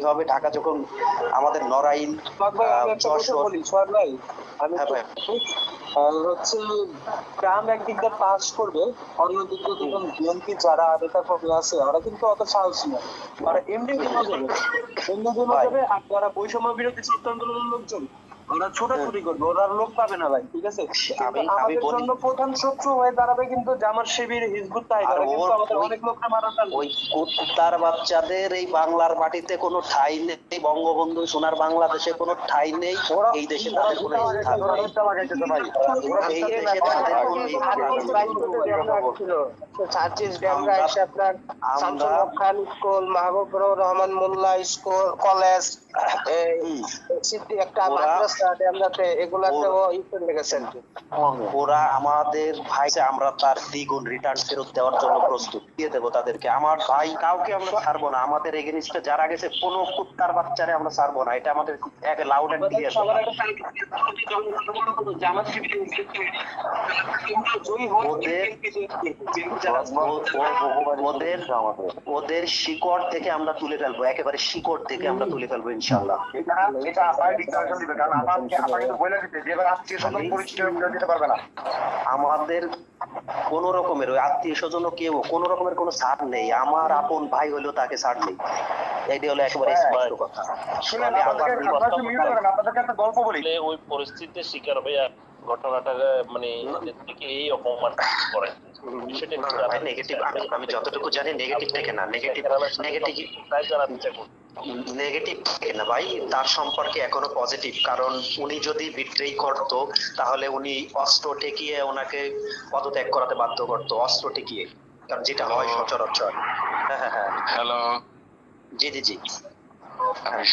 হবে ঢাকা যখন আমাদের নড়াইল বলি সোহাগ ভাই, আমি হ্যাঁ ভাই হচ্ছে ট্রাম্প একদিক দিয়ে পাস করবে, অন্যদিক দিয়ে দেখুন বিএনপি যারা নেতা কর্মী আছে ওরা কিন্তু অত সাহসী না, ওরা এমনি জমা যাবে, আর যারা বৈষম্য বিরোধী ছাত্র আন্দোলনের লোকজন ওরা ছোটাছুটি করবে, ওরা লোক পাবে না ভাই, ঠিক আছে। আমাদের জন্য প্রধান শত্রু হয়ে দাঁড়াবে কিন্তু জামাত শিবির, হিজবুত তাহিদ, ওরা কিন্তু আমাদের অনেক লোককে মারার ওই কুত্তার বাচ্চাদের এই বাংলার মাটিতে কোনো ঠাঁই নেই, বঙ্গবন্ধু সোনার বাংলাদেশে কোনো ঠাঁই নেই, এই দেশে তাদের কোনো স্থান নেই, এই দেশে তাদের কোনো স্কুল, মাহবুবুর রহমান মোল্লা স্কুল, কলেজ, ওরা আমাদের ভাই, আমরা তার দ্বিগুণ রিটার্ন ফেরত দেওয়ার জন্য প্রস্তুত, দিয়ে দেবো তাদেরকে। আমার ভাই কাউকে আমরা ছাড়বো না, আমাদের এগেনিস্টে যারা গেছে কোনো কুত্তার বাচ্চারে আমরা ছাড়বো না, এটা আমাদের এক লাউড এন্ড ক্লিয়ার। ওদের শিকড় থেকে আমরা তুলে ফেলবো, একেবারে শিকড় থেকে আমরা তুলে ফেলবো ইনশাআল্লাহ। আমাদের কোন রকমের ওই আত্মীয় স্বজন কেউ কোন রকমের কোন ছাড় নেই, আমার আপন ভাই হলেও তাকে ছাড় নেই, এটি হলো একেবারে স্পষ্ট কথা। আপনাদেরকে একটা গল্প বলি, ওই পরিস্থিতিতে শিকার হইয়া ঘটনাটা মানে এই অপমান করে সেটা নেগেটিভ, আমি যতটুকু জানি নেগেটিভ থেকে না, নেগেটিভ থেকে না ভাই, তার সম্পর্কে এখনো পজিটিভ। কারণ উনি যদি বিট্রেই করতো তাহলে উনি অস্ত্র ঠেকিয়ে ওনাকে পদত্যাগ করাতে বাধ্য করতো, অস্ত্র ঠেকিয়ে, কারণ যেটা হয় সচরাচর। হ্যাঁ হ্যাঁ হ্যাঁ, হ্যালো, জি জি জি। আমি